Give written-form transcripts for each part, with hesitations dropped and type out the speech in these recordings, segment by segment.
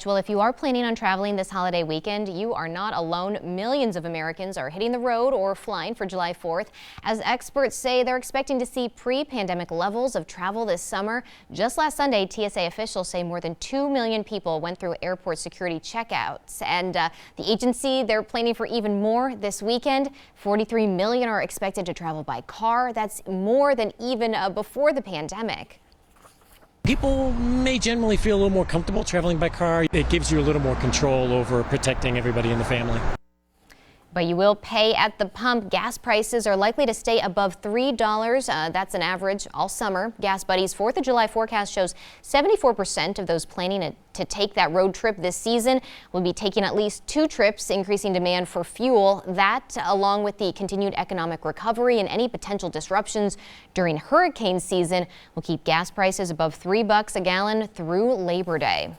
Rich. Well, if you are planning on traveling this holiday weekend, you are not alone. Millions of Americans are hitting the road or flying for July 4th. As experts say, they're expecting to see pre-pandemic levels of travel this summer. Just last Sunday, TSA officials say more than 2 million people went through airport security checkouts. And the agency, they're planning for even more this weekend. 43 million are expected to travel by car. That's more than even before the pandemic. People may generally feel a little more comfortable traveling by car. It gives you a little more control over protecting everybody in the family. But you will pay at the pump. Gas prices are likely to stay above $3. That's an average all summer. Gas Buddy's 4th of July forecast shows 74% of those planning to take that road trip this season will be taking at least 2 trips, increasing demand for fuel. That, along with the continued economic recovery and any potential disruptions during hurricane season, will keep gas prices above $3 a gallon through Labor Day.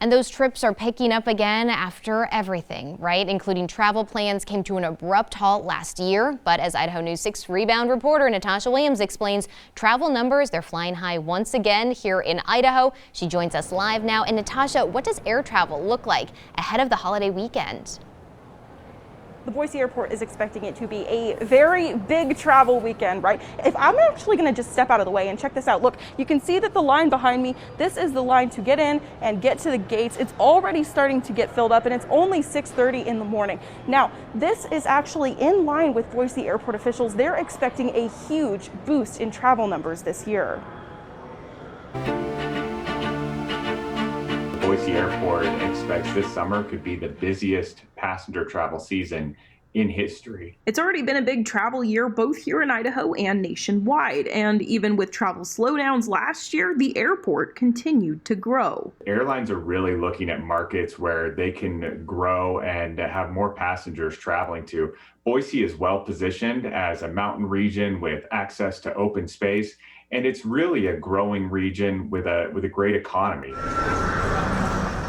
And those trips are picking up again after everything, right? Including travel plans came to an abrupt halt last year. But as Idaho News 6 Rebound reporter Natasha Williams explains, travel numbers, they're flying high once again here in Idaho. She joins us live now. And Natasha, what does air travel look like ahead of the holiday weekend? The Boise Airport is expecting it to be a very big travel weekend, right? If I'm actually going to just step out of the way and check this out, look, you can see that the line behind me, this is the line to get in and get to the gates. It's already starting to get filled up and it's only 6:30 in the morning. Now, this is actually in line with Boise Airport officials. They're expecting a huge boost in travel numbers this year. Boise Airport expects this summer could be the busiest passenger travel season in history. It's already been a big travel year both here in Idaho and nationwide, and even with travel slowdowns last year, the airport continued to grow. Airlines are really looking at markets where they can grow and have more passengers traveling to. Boise is well positioned as a mountain region with access to open space, and it's really a growing region with a great economy.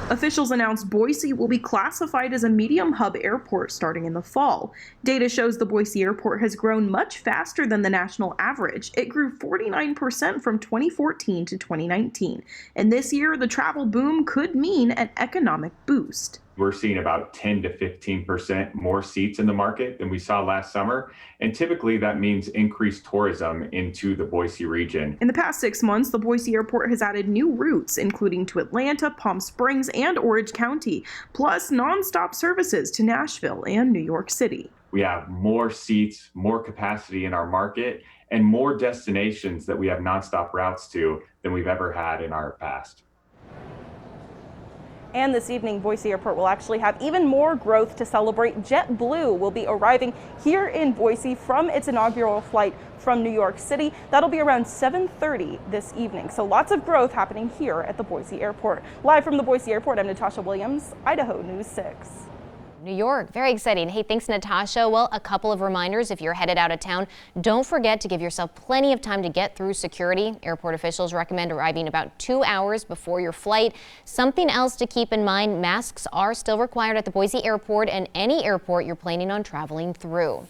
Officials announced Boise will be classified as a medium hub airport starting in the fall. Data shows the Boise Airport has grown much faster than the national average. It grew 49% from 2014 to 2019. And this year, the travel boom could mean an economic boost. We're seeing about 10 to 15% more seats in the market than we saw last summer. And typically that means increased tourism into the Boise region. In the past 6 months, the Boise Airport has added new routes, including to Atlanta, Palm Springs, and Orange County, plus nonstop services to Nashville and New York City. We have more seats, more capacity in our market, and more destinations that we have nonstop routes to than we've ever had in our past. And this evening, Boise Airport will actually have even more growth to celebrate. JetBlue will be arriving here in Boise from its inaugural flight from New York City. That'll be around 7:30 this evening. So lots of growth happening here at the Boise Airport. Live from the Boise Airport, I'm Natasha Williams, Idaho News 6. New York, very exciting. Hey, thanks, Natasha. Well, a couple of reminders if you're headed out of town. Don't forget to give yourself plenty of time to get through security. Airport officials recommend arriving about 2 hours before your flight. Something else to keep in mind, masks are still required at the Boise Airport and any airport you're planning on traveling through.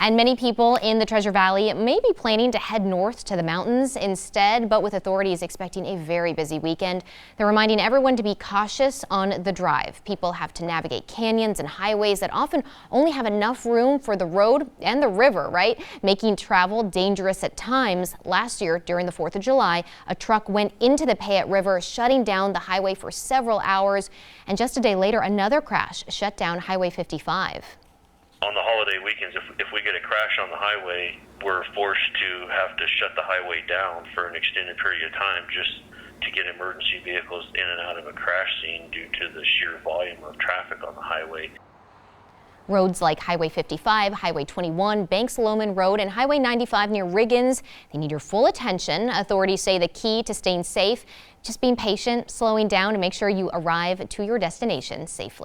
And many people in the Treasure Valley may be planning to head north to the mountains instead, but with authorities expecting a very busy weekend. They're reminding everyone to be cautious on the drive. People have to navigate canyons and highways that often only have enough room for the road and the river, right? Making travel dangerous at times. Last year, during the 4th of July, a truck went into the Payette River, shutting down the highway for several hours. And just a day later, another crash shut down Highway 55. On the holiday weekends, if we get a crash on the highway, we're forced to have to shut the highway down for an extended period of time just to get emergency vehicles in and out of a crash scene due to the sheer volume of traffic on the highway. Roads like Highway 55, Highway 21, Banks-Loman Road, and Highway 95 near Riggins, they need your full attention. Authorities say the key to staying safe, just being patient, slowing down to make sure you arrive to your destination safely.